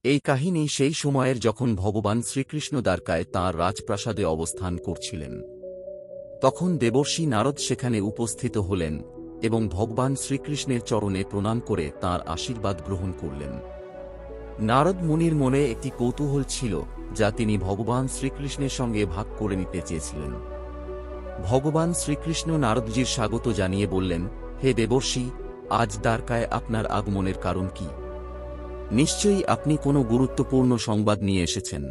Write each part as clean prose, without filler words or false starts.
এই কাহিনী সেই সময়ের যখন ভগবান শ্রীকৃষ্ণ দ্বারকায় তাঁর রাজপ্রাসাদে অবস্থান করছিলেন। তখন দেবর্ষি নারদ সেখানে উপস্থিত হলেন এবং ভগবান শ্রীকৃষ্ণের চরণে প্রণাম করে তাঁর আশীর্বাদ গ্রহণ করলেন। নারদ মুনির মনে একটি কৌতূহল ছিল যা তিনি ভগবান শ্রীকৃষ্ণের সঙ্গে ভাগ করে নিতে চেয়েছিলেন। ভগবান শ্রীকৃষ্ণ নারদজির স্বাগত জানিয়ে বললেন, হে দেবর্ষি, আজ দ্বারকায় আপনার আগমনের কারণ কি? নিশ্চয়ই আপনি কোনো গুরুত্বপূর্ণ সংবাদ নিয়ে এসেছেন।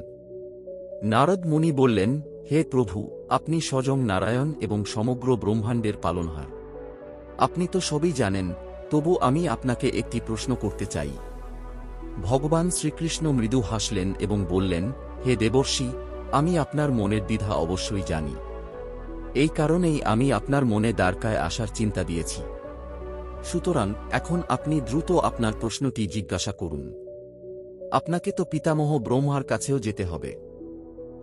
নারদ মুনি বললেন, হে প্রভু, আপনি স্বয়ং নারায়ণ এবং সমগ্র ব্রহ্মাণ্ডের পালনহার। আপনি তো সবই জানেন, তবু আমি আপনাকে একটি প্রশ্ন করতে চাই। ভগবান শ্রীকৃষ্ণ মৃদু হাসলেন এবং বললেন, হে দেবর্ষি, আমি আপনার মনের দ্বিধা অবশ্যই জানি। এই কারণেই আমি আপনার মনে দ্বারকায় আসার চিন্তা দিয়েছি। সুতরাং এখন আপনি দ্রুত আপনার প্রশ্নটি জিজ্ঞাসা করুন। আপনাকে তো পিতামহ ব্রহ্মার কাছেও যেতে হবে।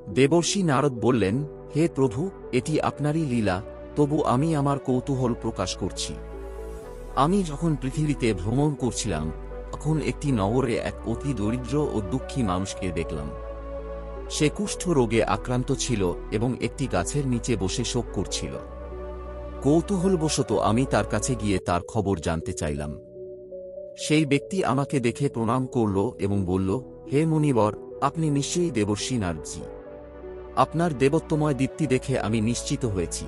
দেবর্ষি নারদ বললেন, হে প্রভু, এটি আপনারই লীলা, তবু আমি আমার কৌতূহল প্রকাশ করছি। আমি যখন পৃথিবীতে ভ্রমণ করছিলাম তখন একটি নগরে এক অতি দরিদ্র ও দুঃখী মানুষকে দেখলাম। সে কুষ্ঠ রোগে আক্রান্ত ছিল এবং একটি গাছের নিচে বসে শোক করছিল। কৌতূহলবশত আমি তার কাছে গিয়ে তার খবর জানতে চাইলাম। সেই ব্যক্তি আমাকে দেখে প্রণাম করল এবং বলল, হে মুনিবর, আপনি নিশ্চয়ই দেবর্ষি নারদজি। আপনার দেবত্বময় দীপ্তি দেখে আমি নিশ্চিত হয়েছি।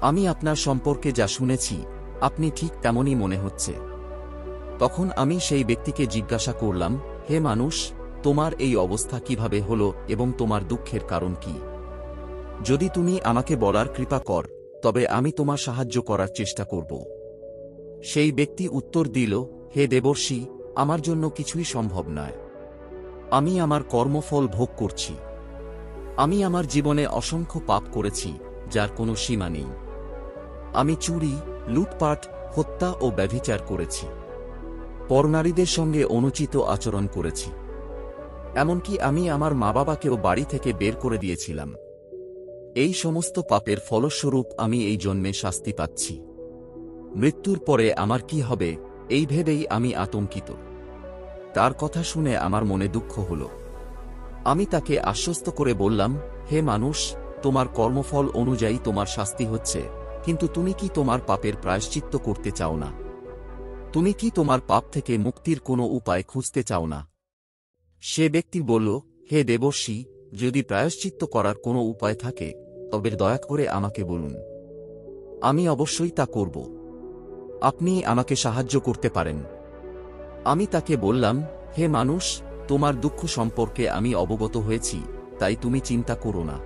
আমি আপনার সম্পর্কে যা শুনেছি আপনি ঠিক তেমনই মনে হচ্ছে। তখন আমি সেই ব্যক্তিকে জিজ্ঞাসা করলাম, হে মানুষ, তোমার এই অবস্থা কিভাবে হলো এবং তোমার দুঃখের কারণ কি? যদি তুমি আমাকে বলার কৃপা কর তবে আমি তোমার সাহায্য করার চেষ্টা করব। সেই ব্যক্তি উত্তর দিল, হে দেবর্ষি, আমার জন্য কিছুই সম্ভব নয়। আমি আমার কর্মফল ভোগ করছি। আমি আমার জীবনে অসংখ্য পাপ করেছি যার কোনো সীমা নেই। আমি চুরি, লুটপাট, হত্যা ও ব্যভিচার করেছি। পরনারীদের সঙ্গে অনুচিত আচরণ করেছি। এমনকি আমি আমার মা বাবাকেও বাড়ি থেকে বের করে দিয়েছিলাম। এই সমস্ত পাপের ফলস্বরূপ আমি এই জন্মে শাস্তি পাচ্ছি। মৃত্যুর পরে আমার কি হবে এই ভেবেই আমি আতঙ্কিত। তার কথা শুনে আমার মনে দুঃখ হল। আমি তাকে আশ্বস্ত করে বললাম, হে মানুষ, তোমার কর্মফল অনুযায়ী তোমার শাস্তি হচ্ছে, কিন্তু তুমি কি তোমার পাপের প্রায়শ্চিত্ত করতে চাও না? তুমি কি তোমার পাপ থেকে মুক্তির কোনো উপায় খুঁজতে চাও না? সে ব্যক্তি বলল, হে দেবর্ষি, যদি প্রায়শ্চিত্ত করার কোনো উপায় থাকে তবে দয়া করে আমাকে বলুন। আমি অবশ্যই তা করব। আপনি আমাকে সাহায্য করতে পারেন। আমি তাকে বললাম, হে মানুষ, তোমার দুঃখ সম্পর্কে আমি অবগত হয়েছি, তাই তুমি চিন্তা করো না।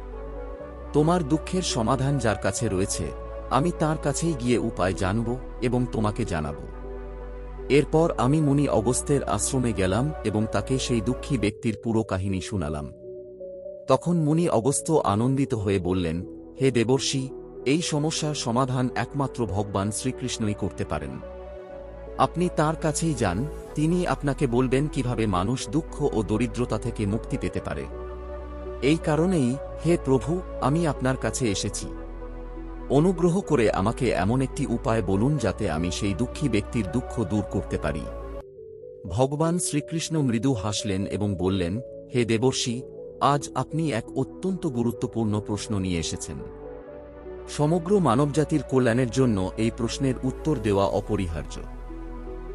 তোমার দুঃখের সমাধান যার কাছে রয়েছে আমি তার কাছেই গিয়ে উপায় জানব এবং তোমাকে জানাব। এরপর আমি মুনি অগস্ত্যের আশ্রমে গেলাম এবং তাকে সেই দুঃখী ব্যক্তির পুরো কাহিনী শুনালাম। তখন মুনি অগস্ত্য আনন্দিত হয়ে বললেন, হে দেবর্ষি, এই সমস্যার সমাধান একমাত্র ভগবান শ্রীকৃষ্ণই করতে পারেন। আপনি তার কাছেই যান, তিনি আপনাকে বলবেন কিভাবে মানুষ দুঃখ ও দরিদ্রতা থেকে মুক্তি পেতে পারে। এই কারণেই, হে প্রভু, আমি আপনার কাছে এসেছি। অনুগ্রহ করে আমাকে এমন একটি উপায় বলুন যাতে আমি সেই দুঃখী ব্যক্তির দুঃখ দূর করতে পারি। ভগবান শ্রীকৃষ্ণ মৃদু হাসলেন এবং বললেন, হে দেবর্ষি, আজ আপনি এক অত্যন্ত গুরুত্বপূর্ণ প্রশ্ন নিয়ে এসেছেন। সমগ্র মানবজাতির কল্যাণের জন্য এই প্রশ্নের উত্তর দেওয়া অপরিহার্য।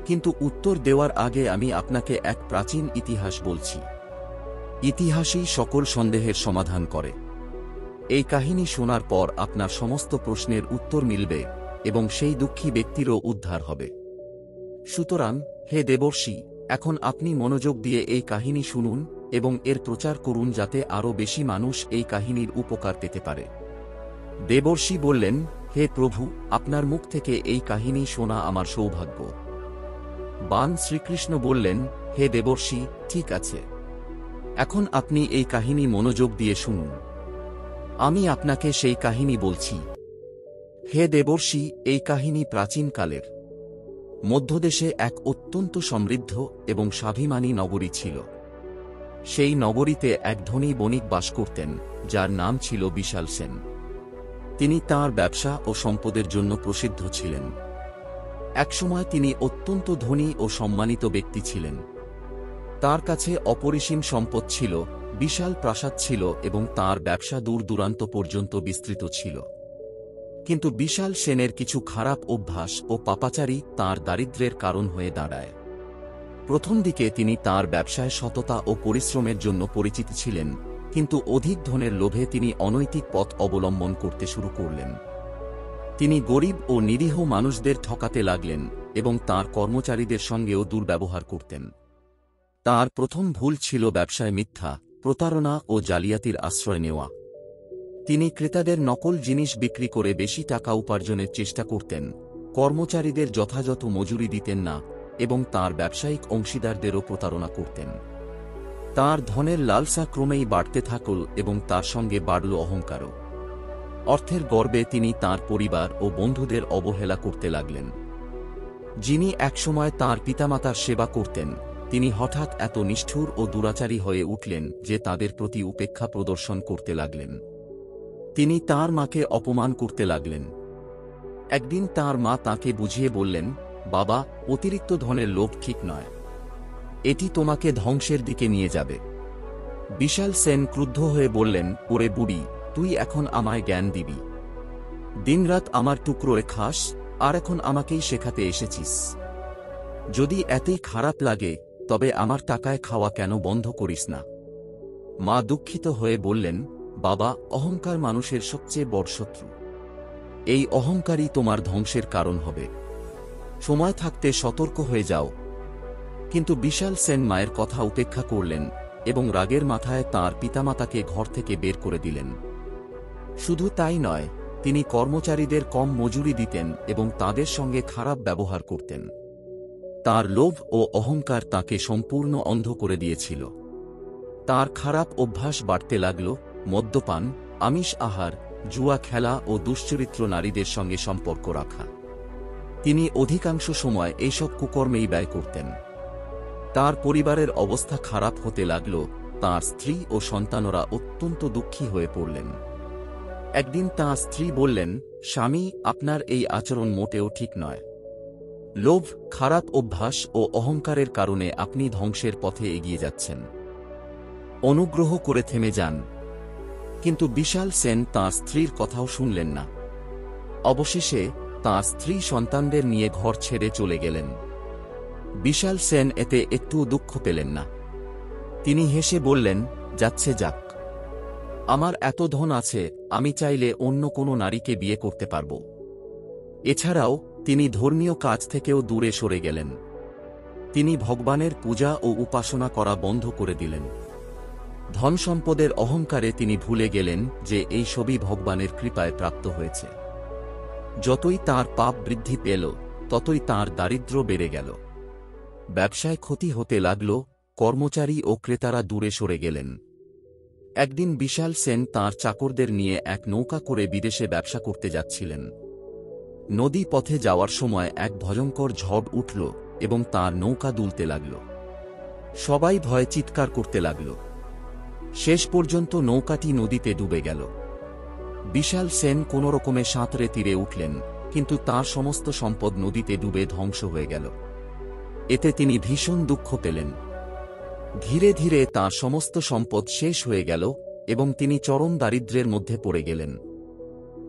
কিন্তু উত্তর দেওয়ার আগে আমি আপনাকে এক প্রাচীন ইতিহাস বলছি। ইতিহাসই সকল সন্দেহের সমাধান করে। এই কাহিনী শোনার পর আপনার সমস্ত প্রশ্নের উত্তর মিলবে এবং সেই দুঃখী ব্যক্তিরও উদ্ধার হবে। সুতরাং, হে দেবর্ষি, এখন আপনি মনোযোগ দিয়ে এই কাহিনী শুনুন এবং এর প্রচার করুন যাতে আরও বেশি মানুষ এই কাহিনীর উপকার পেতে পারে। দেবর্ষি বললেন, হে প্রভু, আপনার মুখ থেকে এই কাহিনী শোনা আমার সৌভাগ্য। বান শ্রীকৃষ্ণ বললেন, হে দেবর্ষি, ঠিক আছে। এখন আপনি এই কাহিনী মনোযোগ দিয়ে শুনুন। আমি আপনাকে সেই কাহিনী বলছি। হে দেবর্ষি, এই কাহিনী প্রাচীনকালের। মধ্যদেশে এক অত্যন্ত সমৃদ্ধ এবং স্বাভিমানী নগরী ছিল। সেই নগরীতে এক ধনী বণিক বাস করতেন যার নাম ছিল বিশাল সেন। তিনি তাঁর ব্যবসা ও সম্পদের জন্য প্রসিদ্ধ ছিলেন। একসময় তিনি অত্যন্ত ধনী ও সম্মানিত ব্যক্তি ছিলেন। তার কাছে অপরিসীম সম্পদ ছিল, বিশাল প্রাসাদ ছিল এবং তার ব্যবসা দূর দূরান্ত পর্যন্ত বিস্তৃত ছিল। কিন্তু বিশাল সেনের কিছু খারাপ অভ্যাস ও পাপাচারী তার দারিদ্র্যের কারণ হয়ে দাঁড়ায়। প্রথম দিকে তিনি তার ব্যবসায় সততা ও পরিশ্রমের জন্য পরিচিত ছিলেন, কিন্তু অধিক ধনের লোভে তিনি অনৈতিক পথ অবলম্বন করতে শুরু করলেন। তিনি গরিব ও নিরীহ মানুষদের ঠকাতে লাগলেন এবং তার কর্মচারীদের সঙ্গেও দুর্ব্যবহার করতেন। তার প্রথম ভুল ছিল ব্যবসায় মিথ্যা, প্রতারণা ও জালিয়াতির আশ্রয় নেওয়া। তিনি ক্রেতাদের নকল জিনিস বিক্রি করে বেশি টাকা উপার্জনের চেষ্টা করতেন, কর্মচারীদের যথাযথ মজুরি দিতেন না এবং তার ব্যবসায়িক অংশীদারদেরও প্রতারণা করতেন। তার ধনের লালসা ক্রমেই বাড়তে থাকল এবং তার সঙ্গে বাড়ল অহংকারও। অর্থের গর্বে তিনি তার পরিবার ও বন্ধুদের অবহেলা করতে লাগলেন। যিনি একসময় তার পিতামাতার সেবা করতেন, তিনি হঠাৎ এত নিষ্ঠুর ও দুরাচারী হয়ে উঠলেন যে তাদের প্রতি উপেক্ষা প্রদর্শন করতে লাগলেন। তিনি তার মাকে অপমান করতে লাগলেন। একদিন তার মা তাকে বুঝিয়ে বললেন, বাবা, অতিরিক্ত ধনের লোভ ঠিক নয়। এটি তোমাকে ধ্বংসের দিকে নিয়ে যাবে। বিশাল সেন ক্রুদ্ধ হয়ে বললেন, ওরে বুড়ি, তুই এখন আমায় জ্ঞান দিবি? দিনরাত আমার টুকরোয় খাস, আর এখন আমাকেই শেখাতে এসেছিস? যদি এতই খারাপ লাগে তবে আমার টাকায় খাওয়া কেন বন্ধ করিস না? মা দুঃখিত হয়ে বললেন, বাবা, অহংকার মানুষের সবচেয়ে বড় শত্রু। এই অহংকারই তোমার ধ্বংসের কারণ হবে। সময় থাকতে সতর্ক হয়ে যাও। কিন্তু বিশাল সেন মায়ের কথা উপেক্ষা করলেন এবং রাগের মাথায় তাঁর পিতামাতাকে ঘর থেকে বের করে দিলেন। শুধু তাই নয়, তিনি কর্মচারীদের কম মজুরি দিতেন এবং তাদের সঙ্গে খারাপ ব্যবহার করতেন। তার লোভ ও অহংকার তাকে সম্পূর্ণ অন্ধ করে দিয়েছিল। তার খারাপ অভ্যাস বাড়তে লাগল: মদ্যপান, আমিষ আহার, জুয়া খেলা ও দুশ্চরিত্র নারীদের সঙ্গে সম্পর্ক রাখা। তিনি অধিকাংশ সময় এইসব কুকর্মেই ব্যয় করতেন। তার পরিবারের অবস্থা খারাপ হতে লাগল, তার স্ত্রী ও সন্তানরা অত্যন্ত দুঃখী হয়ে পড়লেন। একদিন তাঁর স্ত্রী বললেন, স্বামী, আপনার এই আচরণ মোটেও ঠিক নয়। লোভ, খারাপ অভ্যাস ও অহংকারের কারণে আপনি ধ্বংসের পথে এগিয়ে যাচ্ছেন। অনুগ্রহ করে থেমে যান। কিন্তু বিশাল সেন তাঁর স্ত্রীর কথাও শুনলেন না। অবশেষে তাঁর স্ত্রী সন্তানদের নিয়ে ঘর ছেড়ে চলে গেলেন। বিশাল সেন এতে একটুও দুঃখ পেলেন না। তিনি হেসে বললেন, যাচ্ছে যাক। আমার এত ধন আছে, আমি চাইলে অন্য কোনো নারীকে বিয়ে করতে পারব। এছাড়াও তিনি ধর্মীয় কাজ থেকেও দূরে সরে গেলেন। তিনি ভগবানের পূজা ও উপাসনা করা বন্ধ করে দিলেন। ধন সম্পদের অহংকারে তিনি ভুলে গেলেন যে এই সবই ভগবানের কৃপায় প্রাপ্ত হয়েছে। যতই তার পাপ বৃদ্ধি পেল, ততই তার দারিদ্র্য বেড়ে গেল। ব্যবসায় ক্ষতি হতে লাগল, কর্মচারী ও ক্রেতারা দূরে সরে গেলেন। একদিন বিশাল সেন তাঁর চাকরদের নিয়ে এক নৌকা করে বিদেশে ব্যবসা করতে যাচ্ছিলেন। নদী পথে যাওয়ার সময় এক ভয়ঙ্কর ঝড় উঠল এবং তার নৌকা দুলতে লাগল। সবাই ভয়ে চিৎকার করতে লাগল। শেষ পর্যন্ত নৌকাটি নদীতে ডুবে গেল। বিশাল সেন কোনোরকমে সাঁতরে তীরে উঠলেন, কিন্তু তার সমস্ত সম্পদ নদীতে ডুবে ধ্বংস হয়ে গেল। এতে তিনি ভীষণ দুঃখ পেলেন। ধীরে ধীরে তাঁর সমস্ত সম্পদ শেষ হয়ে গেল এবং তিনি চরম দারিদ্র্যের মধ্যে পড়ে গেলেন।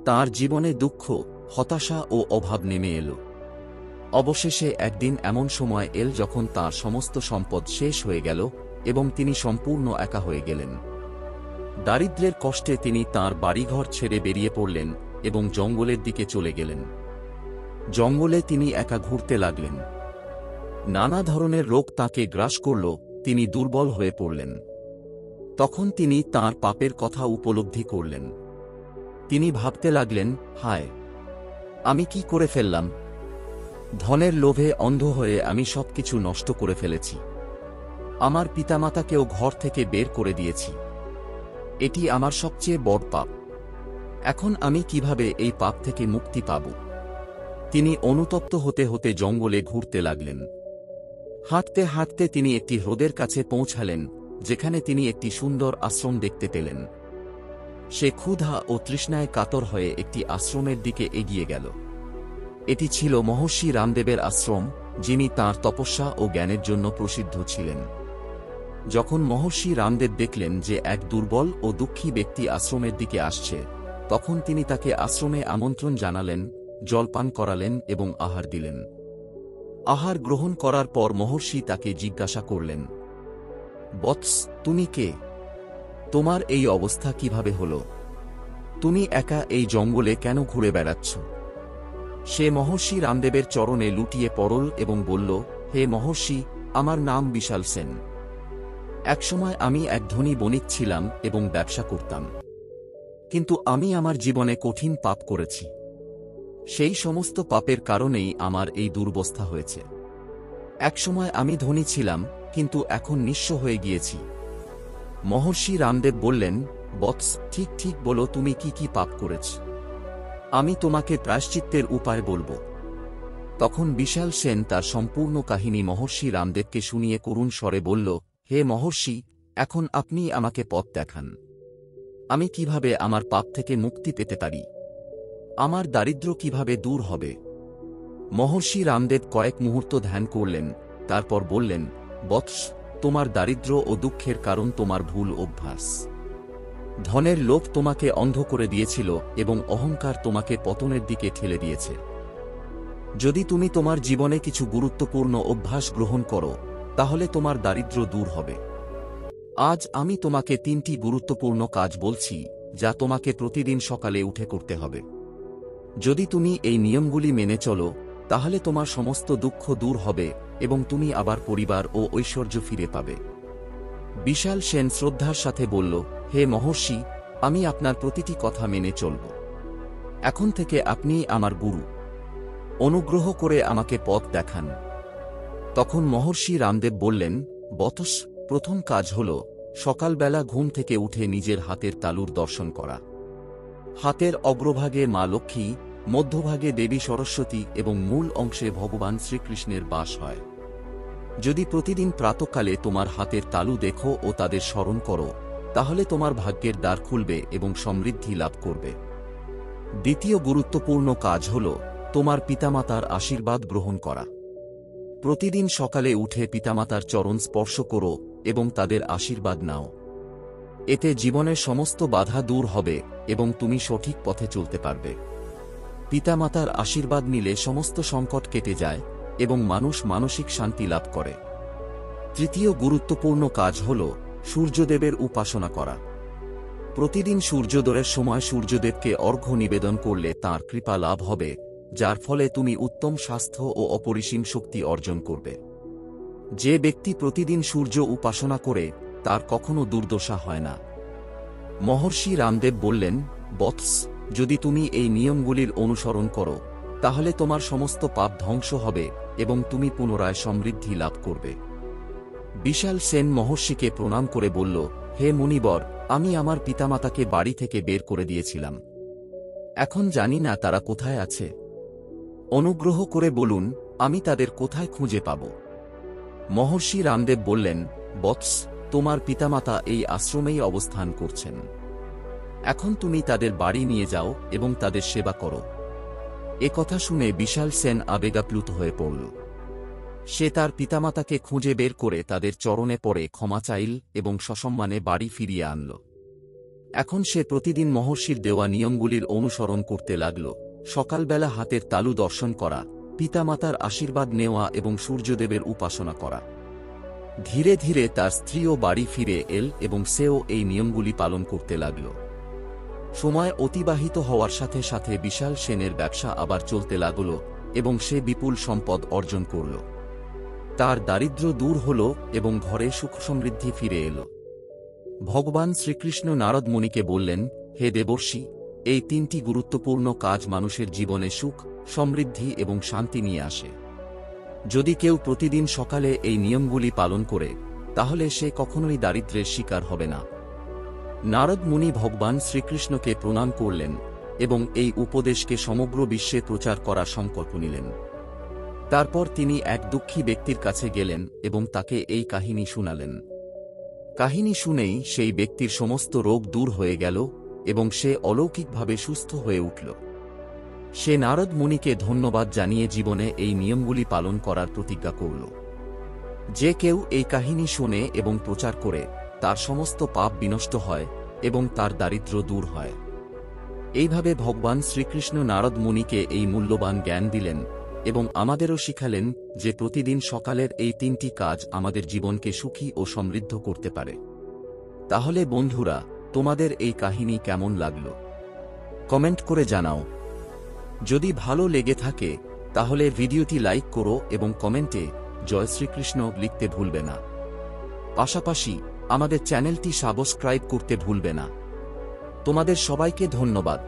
তাঁর জীবনে দুঃখ, হতাশা ও অভাব নেমে এল। অবশেষে একদিন এমন সময় এল যখন তাঁর সমস্ত সম্পদ শেষ হয়ে গেল এবং তিনি সম্পূর্ণ একা হয়ে গেলেন। দারিদ্র্যের কষ্টে তিনি তাঁর বাড়িঘর ছেড়ে বেরিয়ে পড়লেন এবং জঙ্গলের দিকে চলে গেলেন। জঙ্গলে তিনি একা ঘুরতে লাগলেন। নানা ধরনের রোগ তাঁকে গ্রাস করল, তিনি দুর্বল হয়ে পড়লেন। তখন তিনি তাঁর পাপের কথা উপলব্ধি করলেন। তিনি ভাবতে লাগলেন, হায়, আমি কি করে ফেললাম? ধনের লোভে অন্ধ হয়ে আমি সবকিছু নষ্ট করে ফেলেছি। আমার পিতামাতাকেও ঘর থেকে বের করে দিয়েছি। এটি আমার সবচেয়ে বড় পাপ। এখন আমি কিভাবে এই পাপ থেকে মুক্তি পাব? তিনি অনুতপ্ত হতে হতে জঙ্গলে ঘুরতে লাগলেন। হাঁটতে হাঁটতে তিনি একটি হ্রদের কাছে পৌঁছালেন, যেখানে তিনি একটি সুন্দর আশ্রম দেখতে পেলেন। সে ক্ষুধা ও তৃষ্ণায় কাতর হয়ে একটি আশ্রমের দিকে এগিয়ে গেল। এটি ছিল মহর্ষি রামদেবের আশ্রম, যিনি তাঁর তপস্যা ও জ্ঞানের জন্য প্রসিদ্ধ ছিলেন। যখন মহর্ষি রামদেব দেখলেন যে এক দুর্বল ও দুঃখী ব্যক্তি আশ্রমের দিকে আসছে, তখন তিনি তাকে আশ্রমে আমন্ত্রণ জানালেন, জলপান করালেন এবং আহার দিলেন। আহার গ্রহণ করার পর মহর্ষি তাকে জিজ্ঞাসা করলেন, বৎস, তুমি কে? তোমার এই অবস্থা কিভাবে হল? তুমি একা এই জঙ্গলে কেন ঘুরে বেড়াচ্ছ? সে মহর্ষি রামদেবের চরণে লুটিয়ে পড়ল এবং বলল, হে মহর্ষি, আমার নাম বিশাল সেন। একসময় আমি এক ধনী বণিক ছিলাম এবং ব্যবসা করতাম। কিন্তু আমি আমার জীবনে কঠিন পাপ করেছি। সেই সমস্ত পাপের কারণেই আমার এই দুর্বস্থা হয়েছে। একসময় আমি ধনী ছিলাম, কিন্তু এখন নিঃস্ব হয়ে গিয়েছি। মহর্ষি রামদেব বললেন, বৎস, ঠিক ঠিক বলো, তুমি কি কি পাপ করেছ? আমি তোমাকে প্রায়শ্চিত্তের উপায় বলবো। তখন বিশাল সেন তার সম্পূর্ণ কাহিনী মহর্ষি রামদেবকে শুনিয়ে করুণ স্বরে বলল, হে মহর্ষি, এখন আপনি আমাকে পথ দেখান। আমি কিভাবে আমার পাপ থেকে মুক্তি পেতে পারি? আমার দারিদ্র্য কিভাবে দূর হবে? মহর্ষি রামদেব কয়েক মুহূর্ত ধ্যান করলেন, তারপর বললেন, বৎস, তোমার দারিদ্র্য ও দুঃখের কারণ তোমার ভুল অভ্যাস। ধনের লোভ তোমাকে অন্ধ করে দিয়েছিল এবং অহংকার তোমাকে পতনের দিকে ঠেলে দিয়েছে। যদি তুমি তোমার জীবনে কিছু গুরুত্বপূর্ণ অভ্যাস গ্রহণ করো, তাহলে তোমার দারিদ্র্য দূর হবে। আজ আমি তোমাকে 3টি গুরুত্বপূর্ণ কাজ বলছি, যা তোমাকে প্রতিদিন সকালে উঠে করতে হবে। যদি তুমি এই নিয়মগুলি মেনে চলো, তাহলে তোমার সমস্ত দুঃখ দূর হবে এবং তুমি আবার পরিবার ও ঐশ্বর্য ফিরে পাবে। বিশাল সেন শ্রদ্ধার সাথে বলল, হে মহর্ষি, আমি আপনার প্রতিটি কথা মেনে চলব। এখন থেকে আপনি আমার গুরু। অনুগ্রহ করে আমাকে পথ দেখান। তখন মহর্ষি রামদেব বললেন, বৎস, প্রথম কাজ হল সকালবেলা ঘুম থেকে উঠে নিজের হাতের তালুর দর্শন করা। হাতের অগ্রভাগে মা লক্ষ্মী, মধ্যভাগে দেবী সরস্বতী এবং মূল অংশে ভগবান শ্রীকৃষ্ণের বাস হয়। যদি প্রতিদিন প্রাতঃকালে তোমার হাতের তালু দেখো ও তাদের স্মরণ করো, তাহলে তোমার ভাগ্যের দ্বার খুলবে এবং সমৃদ্ধি লাভ করবে। দ্বিতীয় গুরুত্বপূর্ণ কাজ হল তোমার পিতামাতার আশীর্বাদ গ্রহণ করা। প্রতিদিন সকালে উঠে পিতামাতার চরণ স্পর্শ করো এবং তাদের আশীর্বাদ নাও। এতে জীবনের সমস্ত বাধা দূর হবে এবং তুমি সঠিক পথে চলতে পারবে। পিতামাতার আশীর্বাদ নিলে সমস্ত সংকট কেটে যায় এবং মানুষ মানসিক শান্তি লাভ করে। তৃতীয় গুরুত্বপূর্ণ কাজ হল সূর্যদেবের উপাসনা করা। প্রতিদিন সূর্যোদয়ের সময় সূর্যদেবকে অর্ঘ্য নিবেদন করলে তাঁর কৃপা লাভ হবে, যার ফলে তুমি উত্তম স্বাস্থ্য ও অপরিসীম শক্তি অর্জন করবে। যে ব্যক্তি প্রতিদিন সূর্য উপাসনা করে, তার কখনো দুর্দশা হয় না। মহর্ষি রামদেব বললেন, বৎস, যদি তুমি এই নিয়মগুলির অনুসরণ করো, তাহলে তোমার সমস্ত পাপ ধ্বংস হবে এবং তুমি পুনরায় সমৃদ্ধি লাভ করবে। বিশাল সেন মহর্ষিকে প্রণাম করে বলল, হে মুনিবর, আমি আমার পিতামাতাকে বাড়ি থেকে বের করে দিয়েছিলাম। এখন জানি না তারা কোথায় আছে। অনুগ্রহ করে বলুন, আমি তাদের কোথায় খুঁজে পাব? মহর্ষি রামদেব বললেন, বৎস, তোমার পিতামাতা এই আশ্রমেই অবস্থান করছেন। এখন তুমি তাদের বাড়ি নিয়ে যাও এবং তাদের সেবা করো। এ কথা শুনে বিশাল সেন আবেগাপ্লুত হয়ে পড়ল। সে তার পিতামাতাকে খুঁজে বের করে তাদের চরণে পড়ে ক্ষমা চাইল এবং সসম্মানে বাড়ি ফিরিয়ে আনল। এখন সে প্রতিদিন মহর্ষির দেওয়া নিয়মগুলির অনুসরণ করতে লাগল। সকালবেলা হাতের তালু দর্শন করা, পিতামাতার আশীর্বাদ নেওয়া এবং সূর্যদেবের উপাসনা করা। ধীরে ধীরে তার স্ত্রীও বাড়ি ফিরে এল এবং সেও এই নিয়মগুলি পালন করতে লাগল। সময় অতিবাহিত হওয়ার সাথে সাথে বিশাল সেনের ব্যবসা আবার চলতে লাগল এবং সে বিপুল সম্পদ অর্জন করল। তার দারিদ্র্য দূর হল এবং ঘরে সুখ সমৃদ্ধি ফিরে এল। ভগবান শ্রীকৃষ্ণ নারদ মুনিকে বললেন, হে দেবর্ষি, এই 3টি গুরুত্বপূর্ণ কাজ মানুষের জীবনে সুখ, সমৃদ্ধি এবং শান্তি নিয়ে আসে। যদি কেউ প্রতিদিন সকালে এই নিয়মগুলি পালন করে, তাহলে সে কখনোই দারিদ্র্যের শিকার হবে না। নারদ মুনি ভগবান শ্রীকৃষ্ণকে প্রণাম করলেন এবং এই উপদেশকে সমগ্র বিশ্বে প্রচার করার সংকল্প নিলেন। তারপর তিনি এক দুঃখী ব্যক্তির কাছে গেলেন এবং তাকে এই কাহিনী শুনালেন। কাহিনী শুনেই সেই ব্যক্তির সমস্ত রোগ দূর হয়ে গেল এবং সে অলৌকিকভাবে সুস্থ হয়ে উঠল। সে নারদ মুনিকে ধন্যবাদ জানিয়ে জীবনে এই নিয়মগুলি পালন করার প্রতিজ্ঞা করল। যে কেউ এই কাহিনী শোনে এবং প্রচার করে, তার সমস্ত পাপ বিনষ্ট হয় এবং তার দারিদ্র্য দূর হয়। এইভাবে ভগবান শ্রীকৃষ্ণ নারদ মুনিকে এই মূল্যবান জ্ঞান দিলেন এবং আমাদেরও শিখালেন যে প্রতিদিন সকালের এই 3টি কাজ আমাদের জীবনকে সুখী ও সমৃদ্ধ করতে পারে। তাহলে বন্ধুরা, তোমাদের এই কাহিনী কেমন লাগলো? কমেন্ট করে জানাও। যদি ভালো লেগে থাকে তাহলে ভিডিওটি লাইক করো এবং কমেন্টে জয় শ্রীকৃষ্ণ লিখতে ভুলবে না। পাশাপাশি আমাদের চ্যানেলটি সাবস্ক্রাইব করতে ভুলবে না। তোমাদের সবাইকে ধন্যবাদ।